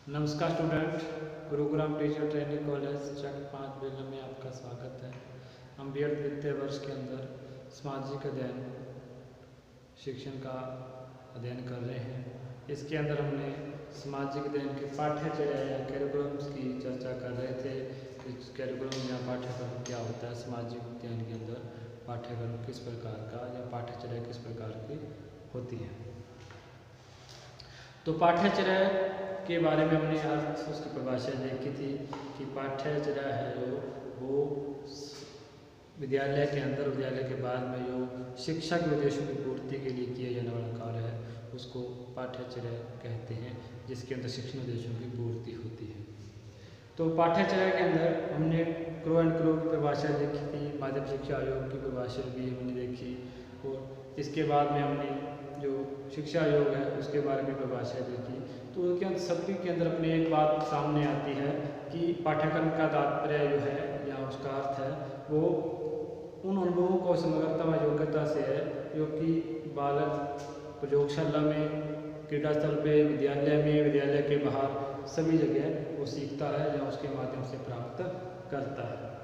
नमस्कार student, Gurugram teacher training college Chak 5 Bela में आपका स्वागत है। हम बी.एड द्वितीय वर्ष के अंदर सामाजिक अध्ययन शिक्षण का अध्ययन कर रहे हैं। इसके अंदर हमने सामाजिक अध्ययन के पाठ्यचर्या या कैरिकुलम्स की चर्चा कर रहे थे। इस कैरिकुलम या पाठ्यक्रम क्या होता है, सामाजिक अध्ययन के अंदर पाठ्यक्रम किस प्रकार का या पाठ्यचर्या किस प्रकार की होती है। तो पाठ्यचर्या के बारे में हमने आज उसकी परिभाषा देखी थी कि पाठ्यचर्या है जो वो विद्यालय के अंदर विद्यालय के बाद में जो शिक्षा के उद्देश्यों की पूर्ति के लिए किया जाने वाला कार्य है उसको पाठ्यचर्या कहते हैं, जिसके अंदर शिक्षण उद्देश्यों की पूर्ति होती है। तो पाठ्यचर्या के अंदर हमने क्रो एंड क्रो की परिभाषा देखी थी, माध्यमिक शिक्षा आयोग की परिभाषा भी हमने देखी, और इसके बाद में हमने जो शिक्षा आयोग है उसके बारे में परिभाषा देखी। तो उनके अंदर सभी के अंदर अपनी एक बात सामने आती है कि पाठ्यक्रम का तात्पर्य जो है या उसका अर्थ है वो उन अनुभवों को समग्रता व योग्यता से है जो कि बालक प्रयोगशाला में, क्रीड़ा स्थल पे, विद्यालय में, विद्यालय के बाहर सभी जगह वो सीखता है या उसके माध्यम से प्राप्त करता है।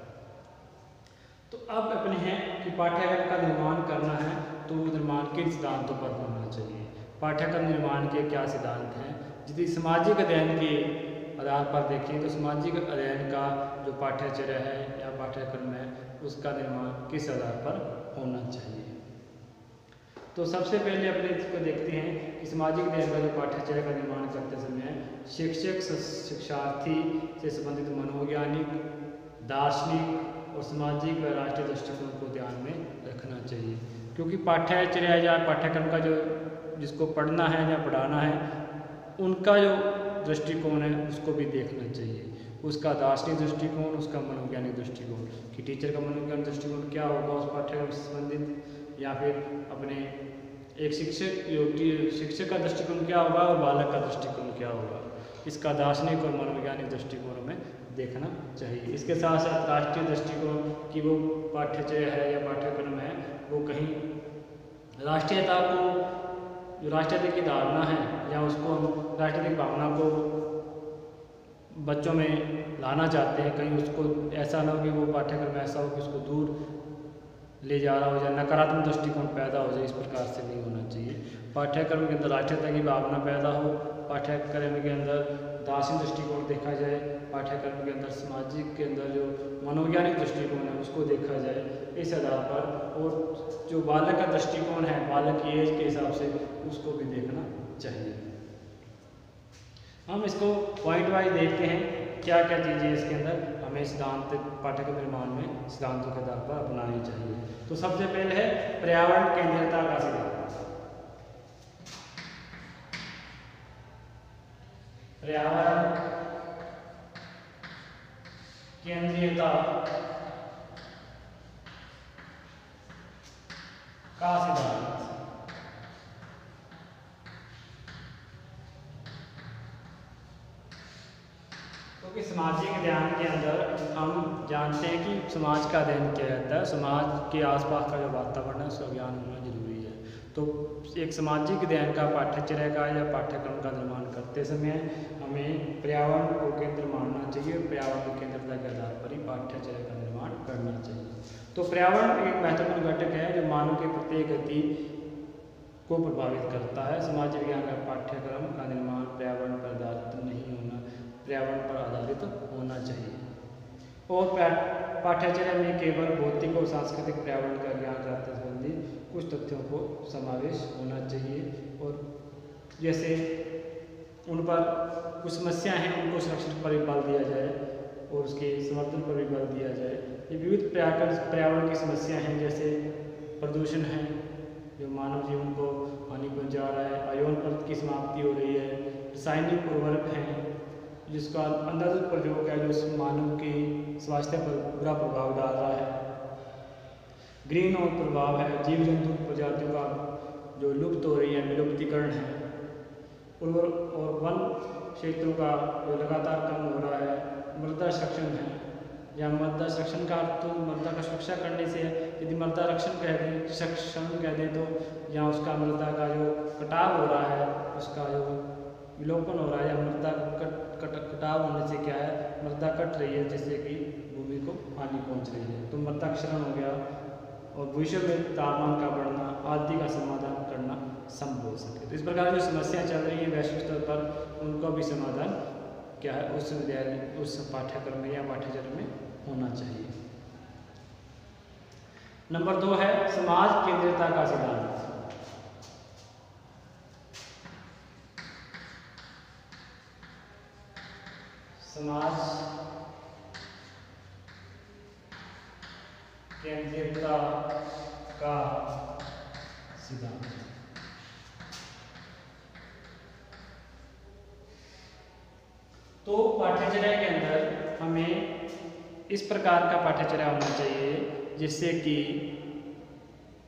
तो अब अपने हैं कि पाठ्यक्रम का निर्माण करना है तो निर्माण किन सिद्धांतों पर होना चाहिए। पाठ्यक्रम निर्माण के क्या सिद्धांत हैं। यदि सामाजिक अध्ययन के आधार पर देखें तो सामाजिक अध्ययन का जो पाठ्यचर्या है या पाठ्यक्रम है उसका निर्माण किस आधार पर होना चाहिए। तो सबसे पहले अपने इसको देखते हैं कि सामाजिक अध्ययन का जो पाठ्यचर्या का निर्माण करते समय शिक्षक शिक्षार्थी से संबंधित मनोवैज्ञानिक, दार्शनिक और सामाजिक व राष्ट्रीय दृष्टिकोण को ध्यान में रखना चाहिए, क्योंकि पाठ्यचर्या या पाठ्यक्रम का जो जिसको पढ़ना है या पढ़ाना है उनका जो दृष्टिकोण है उसको भी देखना चाहिए। उसका दार्शनिक दृष्टिकोण, उसका मनोवैज्ञानिक दृष्टिकोण कि टीचर का मनोवैज्ञानिक दृष्टिकोण क्या होगा उस पाठ्यक्रम से संबंधित, या फिर अपने एक शिक्षक का दृष्टिकोण क्या होगा और बालक का दृष्टिकोण क्या होगा। इसका दार्शनिक और मनोवैज्ञानिक दृष्टिकोण में देखना चाहिए। इसके साथ साथ राष्ट्रीय दृष्टिकोण कि वो पाठ्यचर्या है या पाठ्यक्रम है वो कहीं राष्ट्रीयता को, जो राष्ट्रीयता की धारणा है या उसको हम राष्ट्रीय की भावना को बच्चों में लाना चाहते हैं, कहीं उसको ऐसा ना हो कि वो पाठ्यक्रम ऐसा हो कि उसको दूर ले जा रहा हो या नकारात्मक दृष्टिकोण पैदा हो जाए। इस प्रकार से नहीं होना चाहिए। पाठ्यक्रम के अंदर राष्ट्रीयता की भावना पैदा हो, पाठ्यक्रम के अंदर दार्शनिक दृष्टिकोण देखा जाए, पाठ्यक्रम के अंदर सामाजिक के अंदर जो मनोवैज्ञानिक दृष्टिकोण है उसको देखा जाए इस आधार पर, और जो बालक का दृष्टिकोण है बालक की एज के हिसाब से उसको भी देखना चाहिए। हम इसको पॉइंट वाइज देखते हैं क्या क्या चीज़ें इसके अंदर हमें सिद्धांत पाठ्यक्रम निर्माण में सिद्धांतों के आधार पर अपनानी चाहिए। तो सबसे पहले है पर्यावरण केंद्रीयता का सिद्धांत। पर्यावरण केंद्रीयता का सिद्धांत। क्योंकि सामाजिक अध्ययन के अंदर हम जानते हैं कि समाज का अध्ययन क्या रहता है, समाज के आसपास का जो वातावरण है उसका ज्ञान होना जरूरी है। तो एक सामाजिक अध्ययन का पाठ्यचर्या का या पाठ्यक्रम का निर्माण करते समय हमें पर्यावरण को केंद्र मानना चाहिए और पर्यावरण की केंद्रता के आधार पर ही पाठ्यचर्या का निर्माण करना चाहिए। तो पर्यावरण एक महत्वपूर्ण घटक है जो मानव की प्रत्येक गति को प्रभावित करता है। समाज विज्ञान का पाठ्यक्रम का निर्माण पर्यावरण पर आधारित नहीं होना, पर्यावरण पर आधारित होना चाहिए। और पाठ्यचर्या में केवल भौतिक और सांस्कृतिक पर्यावरण का ज्ञान प्राप्त संबंधी कुछ तथ्यों को समावेश होना चाहिए, और जैसे उन पर कुछ समस्या हैं उनको संरक्षण पर भी बल दिया जाए और उसके समर्थन पर भी बल दिया जाए। ये विविध पर्यावरण की समस्या हैं, जैसे प्रदूषण है जो मानव जीवन को हानि पहुंचा रहा है, आयोन परत की समाप्ति हो रही है, रासायनिक उर्वरक हैं जिसका अंधाधुंध प्रयोग है जो मानव के स्वास्थ्य पर बुरा प्रभाव डाल रहा है, ग्रीन हाउस प्रभाव है, जीव जंतु प्रजातियों का जो लुप्त हो रही है, विलुप्तीकरण है, और वन क्षेत्रों का जो लगातार कम हो रहा है, मृदा संरक्षण है या मृदा संरक्षण का अर्थ तो मृदा का सुरक्षा करने से है। यदि मृदा रक्षण कह दें तो यहाँ उसका मृदा का जो कटाव हो रहा है, उसका जो विलोपन हो रहा है या मृदा कटाव होने से क्या है, मृदा कट रही है, जिससे कि भूमि को हानि पहुंच रही है। तो मृदा क्षरण हो गया और विश्व में तापमान का बढ़ना आदि का समाधान करना संभव हो सके। तो इस प्रकार जो समस्याएं चल रही हैं वैश्विक स्तर पर, उनका भी समाधान क्या है उस विद्यालय उस पाठ्यक्रम में या पाठ्यचर्या में होना चाहिए। नंबर 2 है समाज केंद्रितता का सिद्धांत। समाज केंद्रितता का सिद्धांत। तो पाठ्यचर्या के अंदर हमें इस प्रकार का पाठ्यचर्या होना चाहिए जिससे कि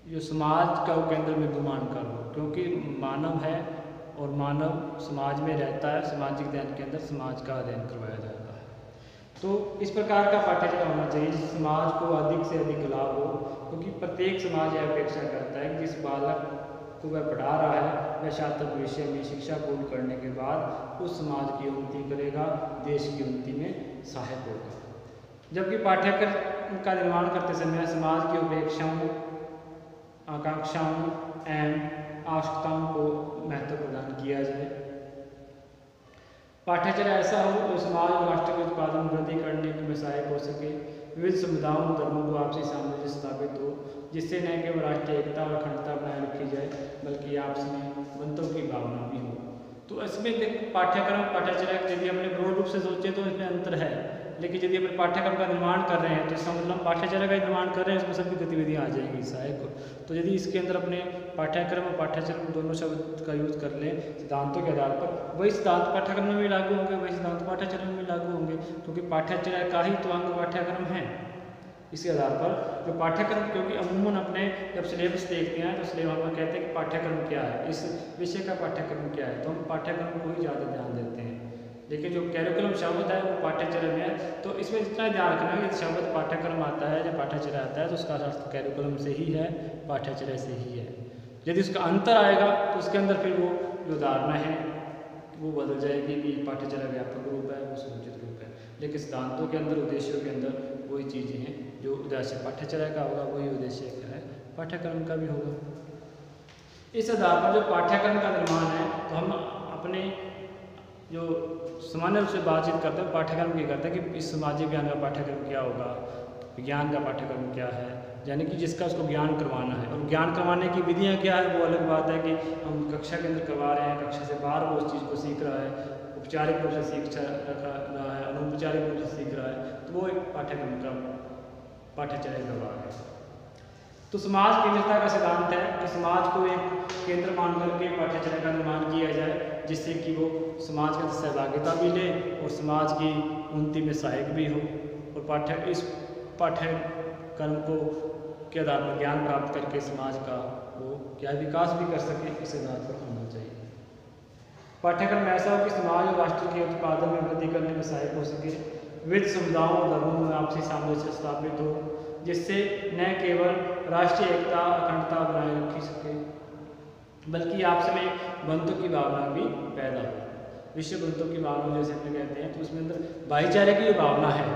जो समाज का केंद्र में गुमान कर हो, क्योंकि मानव है और मानव समाज में रहता है। सामाजिक अध्ययन के अंदर समाज का अध्ययन करवाया जाता है। तो इस प्रकार का पाठ्यक्रम होना चाहिए जिस समाज को अधिक से अधिक लाभ हो, क्योंकि प्रत्येक समाज यह अपेक्षा करता है कि जिस बालक को वह पढ़ा रहा है वह छात्र भविष्य में शिक्षा पूर्ण करने के बाद उस समाज की उन्नति करेगा, देश की उन्नति में सहायक होगा। जबकि पाठ्यक्रम का निर्माण करते समय समाज की अपेक्षाओं, आकांक्षाओं एवं आवश्यकताओं को महत्व प्रदान किया जाए। पाठ्यचर्या ऐसा हो जो समाज और राष्ट्र के उत्पादन वृद्धि करने में सहायक हो सके, विविध समुदायों धर्मों को आपसी सामंजस्य स्थापित हो, जिससे न केवल राष्ट्रीय एकता और अखंडता बनाए रखी जाए बल्कि आपस में बंधुत्व की भावना भी हो। तो इसमें पाठ्यक्रम पाठ्यचर्या यदि हमने ब्रॉड रूप से सोचे तो इसमें अंतर है, लेकिन यदि अपने पाठ्यक्रम का निर्माण कर रहे हैं तो इसका मतलब पाठ्यचर्या का निर्माण कर रहे हैं, इसमें सभी गतिविधियाँ आ जाएंगी सहायक को। तो यदि इसके अंदर अपने पाठ्यक्रम और पाठ्यचर्या दोनों शब्द का यूज कर लें सिद्धांतों के आधार पर, वही सिद्धांत पाठ्यक्रम में भी लागू होंगे, वही सिद्धांत पाठ्यचर्या में भी लागू होंगे, क्योंकि पाठ्यचर्या का ही तो अंग पाठ्यक्रम है। इसके आधार पर जो पाठ्यक्रम, क्योंकि अमूमन अपने जब सिलेबस देखते हैं तो सिलेबस में कहते हैं कि पाठ्यक्रम क्या है, इस विषय का पाठ्यक्रम क्या है, तो हम पाठ्यक्रम को ही ज़्यादा ध्यान देते हैं। लेकिन जो कैरिकुलम शब्द है वो पाठ्यचर्या में है, तो इसमें जितना ध्यान रखना है कि शब्द पाठ्यक्रम आता है या पाठ्यचर्या आता है तो उसका अर्थ कैरिकुलम से ही है, पाठ्यचर्या से ही है। यदि उसका अंतर आएगा तो उसके अंदर फिर वो जो धारणा है वो बदल जाएगी कि पाठ्यचर्या व्यापक रूप है, वो समुचित रूप है। लेकिन सिद्धांतों के अंदर, उद्देश्यों के अंदर वही चीज़ें हैं, जो उद्देश्य पाठ्यचर्या का होगा वही उद्देश्य क्या है पाठ्यक्रम का भी होगा। इस आधार पर जो पाठ्यक्रम का निर्माण है तो हम अपने जो सामान्य रूप से बातचीत करते हैं पाठ्यक्रम की करते हैं कि इस सामाजिक ज्ञान का पाठ्यक्रम क्या होगा, विज्ञान का पाठ्यक्रम क्या है, यानी कि जिसका उसको ज्ञान करवाना है। और ज्ञान करवाने की विधियाँ क्या है वो अलग बात है कि हम कक्षा के अंदर करवा रहे हैं, कक्षा से बाहर वो उस चीज़ को सीख रहा है, औपचारिक रूप से सीख रहा है, अनौपचारिक रूप से सीख रहा है, तो वो एक पाठ्यक्रम का पाठ्यचर्या का भाग है। तो समाज केंद्रितता का सिद्धांत है कि समाज को एक केंद्र मान करके पाठ्यचर्या का निर्माण किया जाए, जिससे कि वो समाज के सहभागिता भी ले और समाज की उन्नति में सहायक भी हो, और इस पाठ्यक्रम को के आधार पर ज्ञान प्राप्त करके समाज का वो क्या विकास भी कर सके, इस आधार पर होना चाहिए। पाठ्यक्रम ऐसा हो कि समाज और राष्ट्र के उत्पादन में वृद्धि करने में सहायक हो सके, विविध समुदायों और धर्मों में आपसी सामंजस्य स्थापित हो, जिससे न केवल राष्ट्रीय एकता अखंडता बनाए रखी सके बल्कि आपस में बंधुत्व की भावना भी पैदा हो। विश्व बंधुत्व की भावना जैसे हम कहते हैं तो उसमें अंदर भाईचारे की जो भावना है,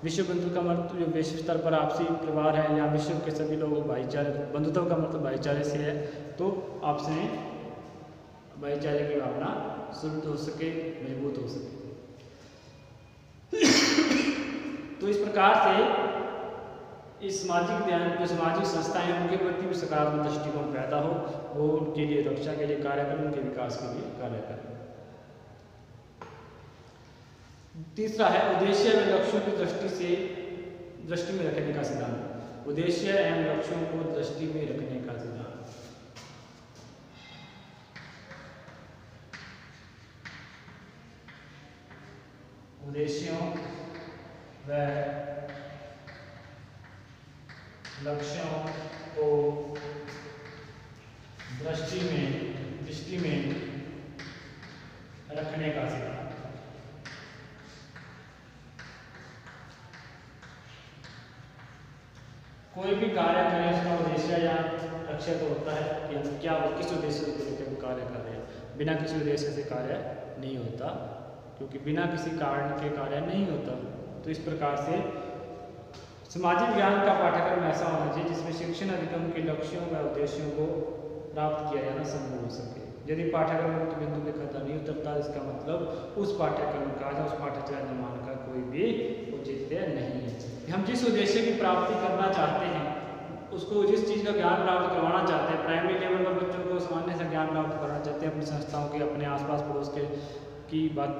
विश्व बंधुत्व का मतलब जो विश्व स्तर पर आपसी परिवार है या विश्व के सभी लोग भाईचारे, बंधुत्व का मतलब भाईचारे से है, तो आपस में भाईचारे की भावना शुद्ध हो सके, मजबूत हो सके। तो इस प्रकार से इस सामाजिक ध्यान जो सामाजिक संस्थाएं हैं उनके प्रति भी सकारात्मक दृष्टिकोण पैदा हो, वो उनके लिए रक्षा के लिए कार्य करें, उनके विकास के लिए कार्य करें। तीसरा है उद्देश्य व लक्ष्यों की दृष्टि में रखने का सिद्धांत। उद्देश्य एवं लक्ष्यों को दृष्टि में रखने का सिद्धांत। उद्देश्यों व लक्ष्यों को दृष्टि में रखने का सिद्धांत। कोई भी कार्य करें उसका उद्देश्य या लक्ष्य तो होता है कि हम क्या किस उद्देश्य को लेकर कार्य कर रहे हैं। बिना किसी उद्देश्य से कार्य नहीं होता, क्योंकि बिना किसी कारण के कार्य नहीं होता। तो इस प्रकार से सामाजिक विज्ञान का पाठ्यक्रम ऐसा होना चाहिए जिसमें शिक्षण अधिगम के लक्ष्यों व उद्देश्यों को प्राप्त किया जाना संभव हो सके। यदि पाठ्यक्रम मुक्त बिंदु पे खत्म नहीं उतरता, इसका मतलब उस पाठ्यक्रम का या उस पाठ्यक्रम निर्माण का कोई भी औचित्य नहीं है। हम जिस उद्देश्य की प्राप्ति करना चाहते हैं, उसको जिस चीज़ का ज्ञान प्राप्त करवाना चाहते हैं, प्राइमरी लेवल पर बच्चों को सामान्य से ज्ञान प्राप्त कराना चाहते हैं, अपनी संस्थाओं के, अपने आसपास पड़ोस के की बात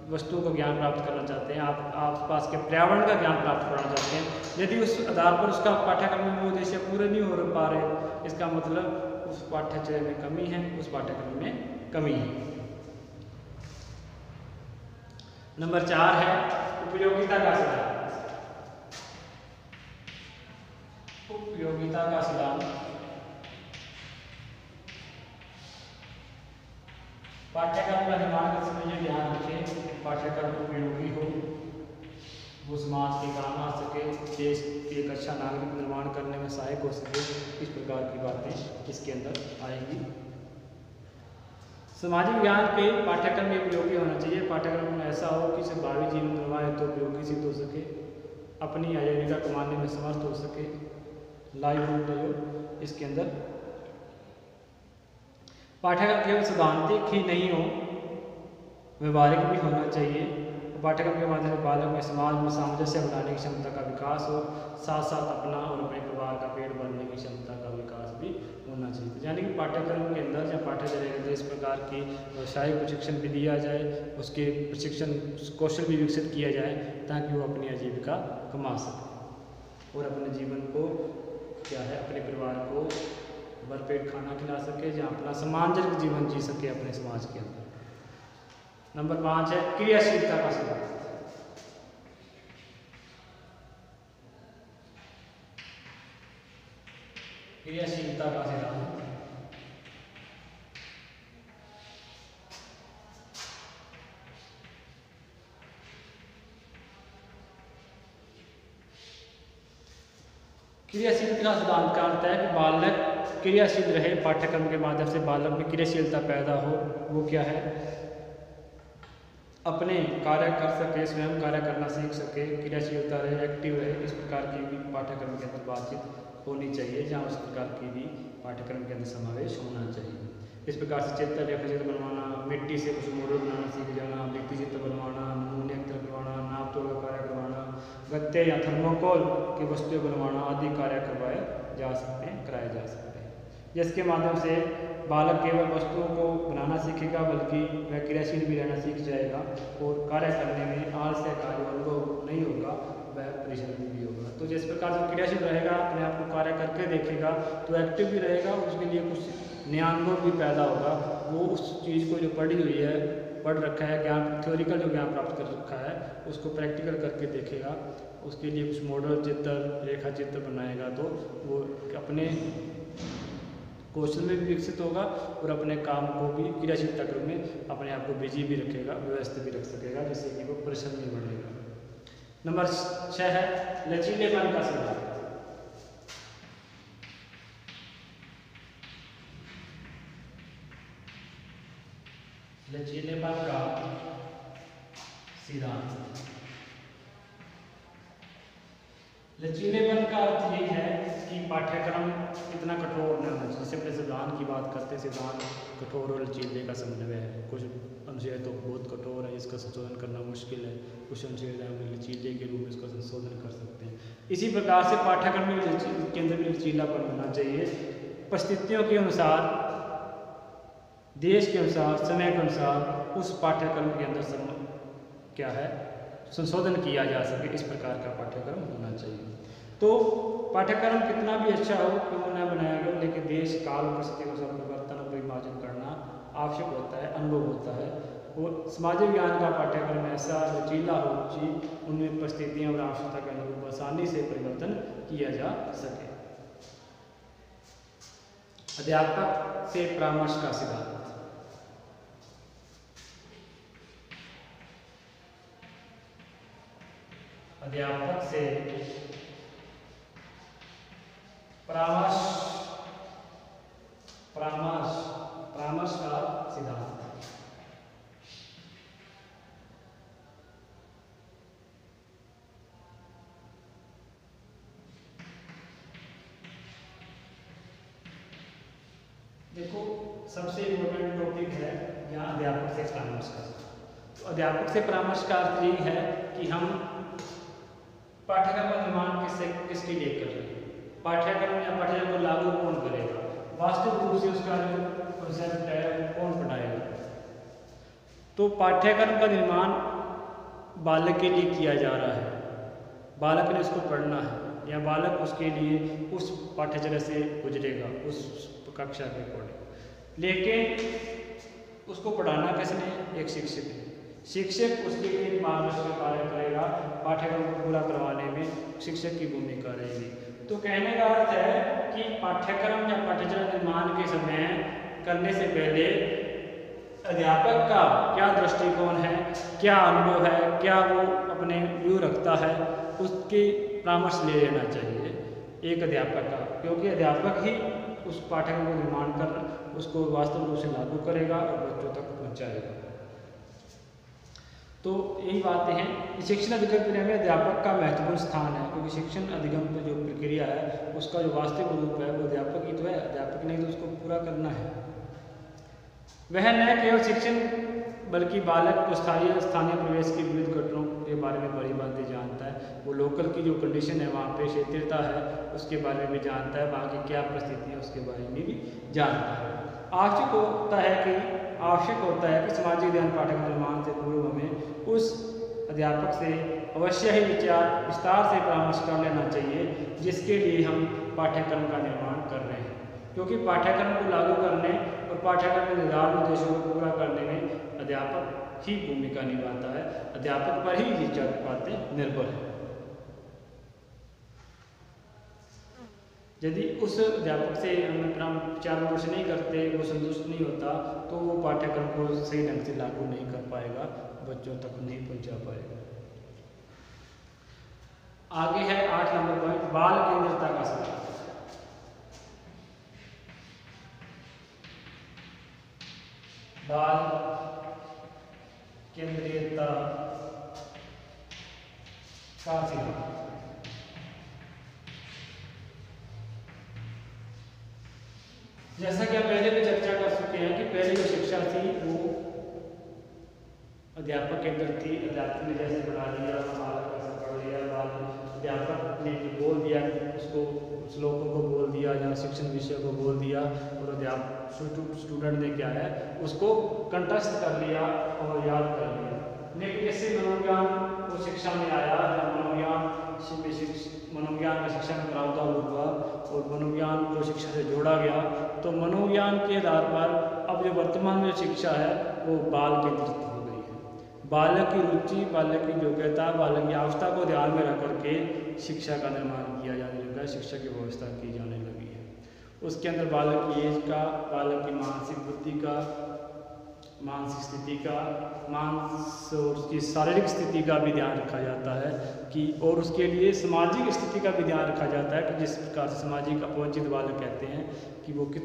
वस्तुओं का ज्ञान प्राप्त करना चाहते हैं, आप आसपास के पर्यावरण का ज्ञान प्राप्त कराना चाहते हैं, यदि उस आधार पर उसका पाठ्यक्रम में वो उद्देश्य पूरे नहीं हो पा रहे, इसका मतलब उस पाठ्यचर्या में कमी है, उस पाठ्यक्रम में कमी है। नंबर 4 है उपयोगिता का सिद्धांत। उपयोगिता का सिद्धांत पाठ्यक्रम का निर्माण करते समय ये ध्यान रखें पाठ्यक्रम उपयोगी हो, वो समाज के काम आ सके, देश के एक अच्छा नागरिक निर्माण करने में सहायक हो सके। इस प्रकार की बातें इसके अंदर आएंगी। सामाजिक विज्ञान के पाठ्यक्रम में उपयोगी होना चाहिए। पाठ्यक्रम ऐसा हो कि इसे भावी जीवन निर्वाह हेतु तो उपयोगी सिद्ध हो सके, अपनी आजीविका कमाने में समर्थ हो सके, लाइवलीहुड हो। इसके अंदर पाठ्यक्रम केवल सैद्धांतिक ही नहीं हो, व्यवहारिक भी होना चाहिए। पाठ्यक्रम के माध्यम से बालक में समाज में सामंजस्य बनाने की क्षमता का विकास हो, साथ साथ अपना और अपने परिवार का पेट भरने की क्षमता का विकास भी होना चाहिए। यानी कि पाठ्यक्रम के अंदर या पाठ्यचर्या के अंदर इस प्रकार की व्यावसायिक प्रशिक्षण भी दिया जाए, उसके प्रशिक्षण कौशल भी विकसित किया जाए ताकि वो अपनी आजीविका कमा सके और अपने जीवन को क्या है, अपने परिवार को भरपेट खाना खिला सके, जहाँ अपना सम्मानजनक जीवन जी सके अपने समाज के अंदर। नंबर 5 है क्रियाशीलता का सिद्धांत। क्रियाशीलता का सिद्धांत क्रियाशीलता का सिद्धांत का अर्थ है कि बालक क्रियाशील रहे, पाठ्यक्रम के माध्यम से बालक में क्रियाशीलता पैदा हो। वो क्या है, अपने कार्य कर सके, स्वयं कार्य करना सीख सके, क्रियाशीलता रहे, एक्टिव रहे। इस प्रकार की भी पाठ्यक्रम के अंदर बातचीत होनी चाहिए, जहाँ उस प्रकार की भी पाठ्यक्रम के अंदर समावेश होना चाहिए। इस प्रकार से चित्र रेखा चित्र बनवाना, मिट्टी से कुछ मॉडल बनाना सीख जाना, व्यक्ति चित्र बनवाना, नमूने चित्र बनवाना, नाप तोल का कार्य करवाना, गत्ते या थर्मोकोल की वस्तुएं बनवाना आदि कार्य करवाए जा सकते हैं, कराए जा सकते हैं, जिसके माध्यम से बालक केवल वस्तुओं को बनाना सीखेगा बल्कि वह क्रियाशील भी रहना सीख जाएगा और कार्य करने में आलस्य कार्य अनुभव नहीं होगा, वह परिश्रमी भी होगा। तो जिस प्रकार से क्रियाशील रहेगा, अपने आप को कार्य करके देखेगा तो एक्टिव भी रहेगा और उसके लिए कुछ नया अनुभव भी पैदा होगा। वो उस चीज़ को जो पढ़ी हुई है, पढ़ रखा है, ज्ञान थ्योरिकल जो ज्ञान प्राप्त कर रखा है उसको प्रैक्टिकल करके देखेगा, उसके लिए कुछ मॉडल चित्र रेखा चित्र बनाएगा तो वो अपने कौशल में भी विकसित होगा और अपने काम को भी क्रियाशीलता क्रम में अपने आप को बिजी भी रखेगा, व्यवस्थित भी रख सकेगा, जिससे कि वो परिश्रम नहीं बढ़ेगा। नंबर 6 है लचीलेपन का सिद्धांत। लचीलेपन का सिद्धांत, लचीलेपन का अर्थ ये है कि पाठ्यक्रम इतना कठोर न होना चाहिए। जैसे अपने सिद्धांत की बात करते हैं, सिद्धांत कठोर और लचीले का समन्वय है। कुछ अनुच्छेद तो बहुत कठोर है, इसका संशोधन करना मुश्किल है, कुछ अनुच्छेद हम लचीले के रूप में इसका संशोधन कर सकते हैं। इसी प्रकार से पाठ्यक्रम में के अंदर भी लचीलापन होना चाहिए। परिस्थितियों के अनुसार, देश के अनुसार, समय के अनुसार उस पाठ्यक्रम के अंदर क्या है संशोधन किया जा सके, इस प्रकार का पाठ्यक्रम होना चाहिए। तो पाठ्यक्रम कितना भी अच्छा हो, क्यों न बनाया गया, लेकिन देश काल परिस्थिति के अनुसार परिवर्तन और परिमार्जन करना आवश्यक होता है, अनुभव होता है। और सामाजिक विज्ञान का पाठ्यक्रम ऐसा लचीला हो कि उनमें परिस्थितियाँ और आवश्यकता के अनुरूप आसानी से परिवर्तन किया जा सके। अध्यापक से परामर्श का सिद्धांत। अध्यापक से परामर्श का सिद्धांत। देखो, सबसे इम्पोर्टेंट टॉपिक है यहाँ अध्यापक से परामर्श का। तो अध्यापक से परामर्श का अर्थ यही है कि हम पाठ्यक्रम का निर्माण किसके लिए कर रहे हैं, पाठ्यक्रम या पाठ्यक्रम को लागू कौन करेगा, वास्तविक रूप से उसका जो कंसेप्ट है कौन पढ़ाएगा। तो पाठ्यक्रम का निर्माण बालक के लिए किया जा रहा है, बालक ने उसको पढ़ना है या बालक उसके लिए उस पाठ्यचर्या से गुजरेगा उस कक्षा के अकॉर्डिंग। लेकिन उसको पढ़ाना किसने, एक शिक्षक है। शिक्षक उसके लिए मार्गदर्शन कार्य करेगा, पाठ्यक्रम को पूरा करवाने में शिक्षक की भूमिका रहेगी। तो कहने का अर्थ है कि पाठ्यक्रम या पाठ्यचर्या निर्माण के समय करने से पहले अध्यापक का क्या दृष्टिकोण है, क्या अनुभव है, क्या वो अपने व्यू रखता है, उसकी परामर्श ले लेना चाहिए एक अध्यापक का, क्योंकि अध्यापक ही उस पाठ्यक्रम को निर्माण कर उसको वास्तविक रूप से लागू करेगा और बच्चों तक पहुंचाएगा। तो यही बातें हैं। शिक्षण अधिगम प्रक्रिया में अध्यापक का महत्वपूर्ण स्थान है, क्योंकि शिक्षण अधिगम जो प्रक्रिया है उसका जो वास्तविक रूप है वो अध्यापक ही तो है, अध्यापक नहीं तो उसको पूरा करना है। वह न केवल शिक्षण बल्कि बालक को स्थानीय प्रवेश की विविध घटनाओं के बारे में बड़ी बातें जानता है, वो लोकल की जो कंडीशन है वहाँ पे क्षेत्रीयता है उसके बारे में भी जानता है, वहाँ की क्या परिस्थिति है उसके बारे में भी जानता है। आवश्यक होता है कि सामाजिक ध्यान पाठ्यक्रम निर्माण से पूर्व हमें उस अध्यापक से अवश्य ही विस्तार से परामर्श कर लेना चाहिए जिसके लिए हम पाठ्यक्रम का निर्माण कर रहे हैं, क्योंकि पाठ्यक्रम को लागू करने और पाठ्यक्रम के निर्धारित उद्देश्यों को पूरा करने में अध्यापक ही भूमिका निभाता है, अध्यापक पर ही ये चार बातें निर्भर है। यदि उस अध्यापक से हम परामर्श नहीं करते, वो संतुष्ट नहीं होता, तो वो पाठ्यक्रम को सही ढंग से लागू नहीं कर पाएगा, बच्चों तक नहीं पहुंचा पाएगा। आगे है 8 नंबर पॉइंट, बाल केंद्रितता का सवाल। बाल केंद्रितता का सिद्धांत। जैसा कि हम पहले भी चर्चा कर चुके हैं कि पहले जो शिक्षा थी वो अध्यापक केंद्र थी, अध्यापक ने जैसे पढ़ा दिया, बालक कैसे पढ़ लिया, अध्यापक ने जो बोल दिया उसको श्लोकों को बोल दिया या शिक्षण विषय को बोल दिया और स्टूडेंट ने क्या है उसको कंठस्थ कर लिया और याद कर लिया। लेकिन इससे मनोविज्ञान को शिक्षा में आया, मनोविज्ञान का शिक्षा में प्रावधान हुआ और मनोविज्ञान को शिक्षा से जोड़ा गया, तो मनोविज्ञान के आधार पर अब जो वर्तमान में शिक्षा है वो बाल केंद्रित हो गई है। बालक की रुचि, बालक की योग्यता, बालक की आवश्यकता को ध्यान में रख करके शिक्षा का निर्माण किया जाने लगा है, शिक्षा की व्यवस्था की जाने लगी है। उसके अंदर बालक की एज का, बालक की मानसिक बुद्धि का, मानसिक स्थिति का, उसकी शारीरिक स्थिति का भी ध्यान रखा जाता है कि, और उसके लिए सामाजिक स्थिति का भी ध्यान रखा जाता है कि जिस प्रकार से सामाजिक अपवंचित बालक कहते हैं कि वो किस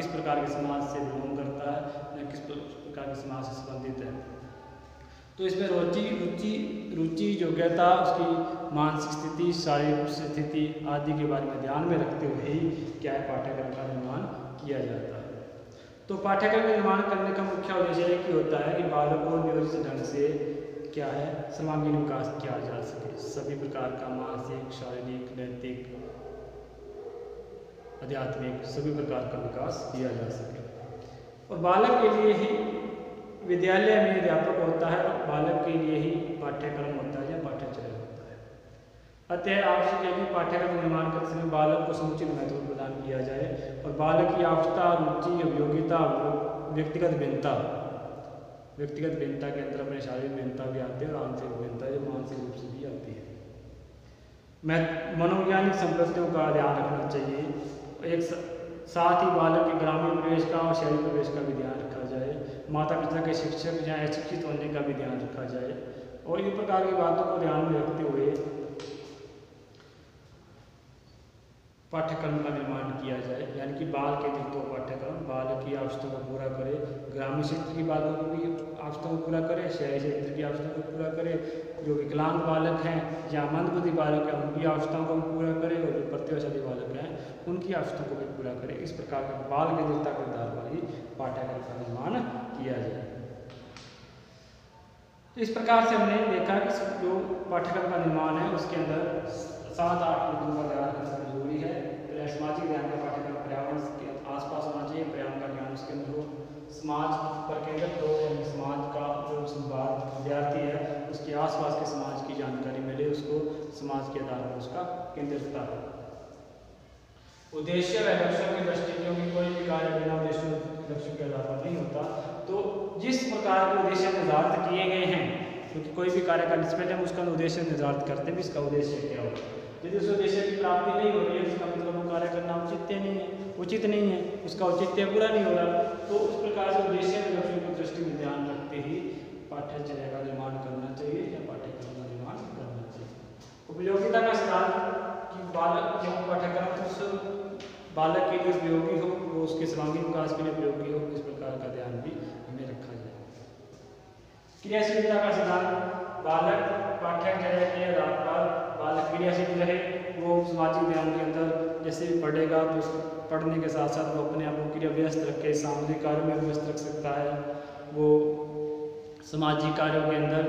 प्रकार के समाज से बिलोंग करता है या किस प्रकार के समाज से संबंधित है। तो इसमें रुचि, योग्यता, उसकी मानसिक स्थिति, शारीरिक स्थिति आदि के बारे में ध्यान में रखते हुए ही क्या है पाठ्यक्रम का निर्माण किया जाता है। तो पाठ्यक्रम का निर्माण करने का मुख्य उद्देश्य एक ही होता है कि बालक को नियोजित ढंग से क्या है सर्वांगीण विकास किया जा सके, सभी प्रकार का मानसिक, शारीरिक, नैतिक, आध्यात्मिक सभी प्रकार का विकास किया जा सके। और बालक के लिए ही विद्यालय में अध्यापक होता है और बालक के लिए ही पाठ्यक्रम होता है या पाठ्यचर्या होता है। अतः आवश्यक है कि पाठ्यक्रम निर्माण करते समय बालक को समुचित महत्व प्रदान किया जाए और बालक की आवश्यकता, रुचि, योग्यता, व्यक्तिगत भिन्नता के अंदर अपने शारीरिक भिन्नता भी आती है और आंतरिक भिन्नता जो मानसिक रूप से भी आती है। मनोवैज्ञानिक संपत्तियों का ध्यान रखना चाहिए। एक साथ ही बालक के ग्रामीण प्रवेश का और शहरी प्रवेश का भी ध्यान रखा जाए, माता पिता के शिक्षक या अशिक्षित होने का भी ध्यान रखा जाए और इस प्रकार की बातों को ध्यान में रखते हुए पाठ्यक्रम का निर्माण किया जाए, यानी कि बाल केंद्रित पाठ्यक्रम बाल की आवश्यकताओं को पूरा करे, ग्रामीण क्षेत्र की बालों की भी आवश्यकताओं को पूरा करे, शहरी क्षेत्र की आवश्यकताओं को पूरा करे, जो विकलांग बालक हैं या मंदबुद्धि बालक हैं उनकी आवश्यकताओं को भी पूरा करे, और जो प्रतिभाशाली बालक हैं उनकी आवश्यकताओं को भी पूरा करे। इस प्रकार का बाल केंद्रितता के आधार पर ही पाठ्यक्रम का निर्माण किया जाए। इस प्रकार से हमने देखा कि जो पाठ्यक्रम का निर्माण है उसके अंदर 7-8 मुद्दों का ध्यान रखना जरूरी है। पहले समाजिक ज्ञान का पाठ्यक्रम पर्यावरण के आसपास होना चाहिए, पर्यावरण का ज्ञान उसके अंदर हो, समाज पर केंद्रित हो, यानी समाज का जो विद्यार्थी है उसके आसपास के समाज की जानकारी मिले, उसको समाज के आधार पर उसका केंद्रितता हो। उद्देश्य व लक्ष्यों की दृष्टि, क्योंकि कोई भी कार्य बिना उद्देश्य लक्ष्यों के आधार पर नहीं होता, तो जिस प्रकार के उद्देश्य निर्धारित किए गए हैं, क्योंकि कोई भी कार्य करने से पहले हम उसका उद्देश्य निर्धारित करते हैं भी इसका उद्देश्य क्या होगा। यदि उस उद्देश्य की प्राप्ति नहीं हो रही है उसका मतलब वो कार्य करना उचित नहीं है, उसका औचित्य पूरा नहीं हो रहा, तो उस प्रकार से उद्देश्य व लक्ष्यों की दृष्टि में ध्यान रखते ही पाठ्यचर्या का निर्माण करना चाहिए या पाठ्यक्रम का निर्माण करना चाहिए। उपयोगिता का सिद्धांत कि बालक जो पाठ्यक्रम उस बालक के लिए उपयोगी हो, वो उसके सर्वांगीण विकास के लिए उपयोगी हो, इस प्रकार का ध्यान भी हमें रखा जाए। क्रियाशीलता का सिद्धांत, बालक पाठ्यचर्या के आधार पर बालक क्रियाशील रहे, वो सामाजिक ध्यान के अंदर जैसे पढ़ेगा तो पढ़ने के साथ साथ वो अपने आप को क्रिया व्यस्त रखे, सामाजिक कार्यों में व्यस्त रख सकता है, वो सामाजिक कार्यों के अंदर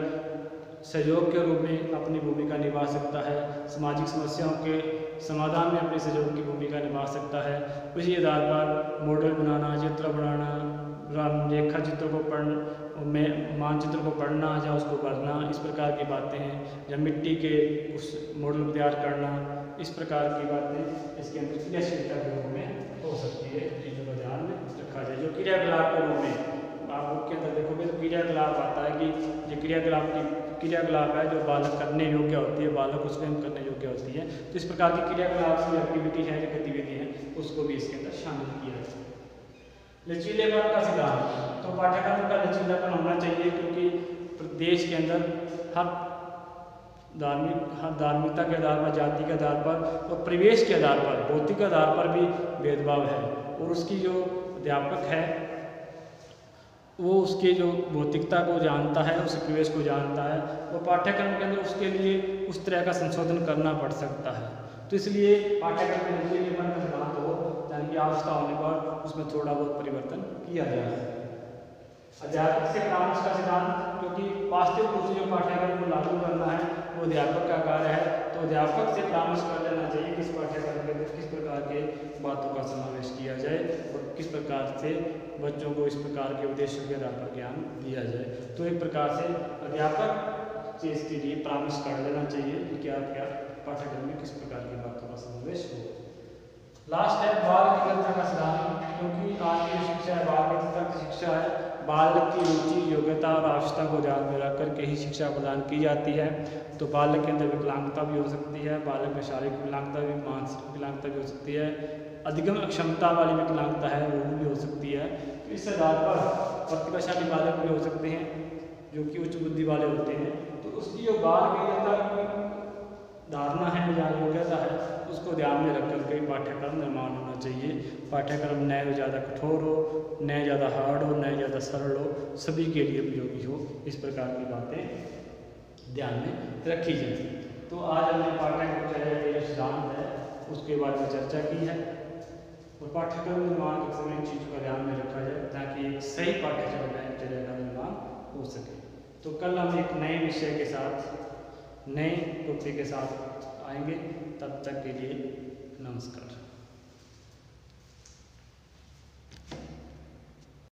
सहयोग के रूप में अपनी भूमिका निभा सकता है, सामाजिक समस्याओं के समाधान में अपने सहयोग की भूमिका निभा सकता है। उसी आधार पर मॉडल बनाना, चित्र बनाना, रेखा चित्र को मानचित्र को पढ़ना या उसको करना, इस प्रकार की बातें हैं, या मिट्टी के उस मॉडल तैयार करना, इस प्रकार की बातें इसके अंदर क्रियाशीलता के रूप में हो सकती है, चीज़ों का ध्यान रखा जाए। जो क्रियाकलाप के रूप में आप बुक के अंदर देखोगे तो क्रियाकलाप आता है कि ये क्रियाकलाप है जो बालक करने योग्य होती है, बालक को स्वयं करने योग्य होती है, तो इस प्रकार की क्रियाकलाप की एक्टिविटी है, जो गतिविधि है, उसको भी इसके अंदर शामिल किया जाए। लचीलेपन का सिद्धांत, तो पाठ्यक्रम का लचीलापन होना चाहिए, क्योंकि देश के अंदर हर धार्मिकता के आधार पर, जाति के आधार पर और परिवेश के आधार पर, भौतिक आधार पर भी भेदभाव है, और उसकी जो अध्यापक है वो उसके जो भौतिकता को जानता है, उस परिवेश को जानता है, वो पाठ्यक्रम के अंदर उसके लिए उस तरह का संशोधन करना पड़ सकता है। तो इसलिए पाठ्यक्रम में लचीलेपन का सिद्धांत हो, यानी कि आवश्यकता होने पर उसमें थोड़ा बहुत परिवर्तन किया जाए। अध्यापक से परामर्श का सिद्धांत, क्योंकि वास्तविक रूप से जो पाठ्यक्रम को लागू करना है वो अध्यापक का कार्य है, तो अध्यापक से परामर्श कर लेना चाहिए किस पाठ्यक्रम के अंदर किस प्रकार के बातों का समावेश किया जाए और किस प्रकार से बच्चों को इस प्रकार के उद्देश्यों के आधार पर ज्ञान दिया जाए। तो एक प्रकार से अध्यापक से इसके लिए परामर्श कर लेना चाहिए कि क्या पाठ्यक्रम में किस प्रकार की बातों का समावेश हो। लास्ट है बाल केंद्रितता का सिद्धांत, क्योंकि आज की शिक्षा है बाल केंद्रितता की शिक्षा है, बालक की रुचि, योग्यता और आवश्यकता को ध्यान में रख कर के ही शिक्षा प्रदान की जाती है। तो बालक के अंदर विकलांगता भी हो सकती है, बालक में शारीरिक विकलांगता भी, मानसिक विकलांगता भी हो सकती है, अधिगम अक्षमता वाली विकलांगता है वो भी हो सकती है। तो इस आधार पर प्रतिभाशाली बालक भी हो सकते हैं जो कि उच्च बुद्धि वाले होते हैं, तो उसकी जो बाल केंद्रितता की धारणा है या योग्यता है उसको ध्यान में रख करके पाठ्यक्रम निर्माण होना चाहिए। पाठ्यक्रम न तो ज़्यादा कठोर हो, न ज़्यादा हार्ड हो, न ज़्यादा सरल हो, सभी के लिए उपयोगी हो, इस प्रकार की बातें ध्यान में रखी जाए। तो आज हमने पाठ्यक्रम के जो सिद्धांत है उसके बारे में चर्चा की है, और पाठ्यक्रम निर्माण के समय इन चीज़ों का ध्यान में रखा जाए ताकि एक सही पाठ्यचर्या का निर्माण हो सके। तो कल हम एक नए विषय के साथ, नए टॉपिक के साथ आएंगे, तब तक के लिए नमस्कार।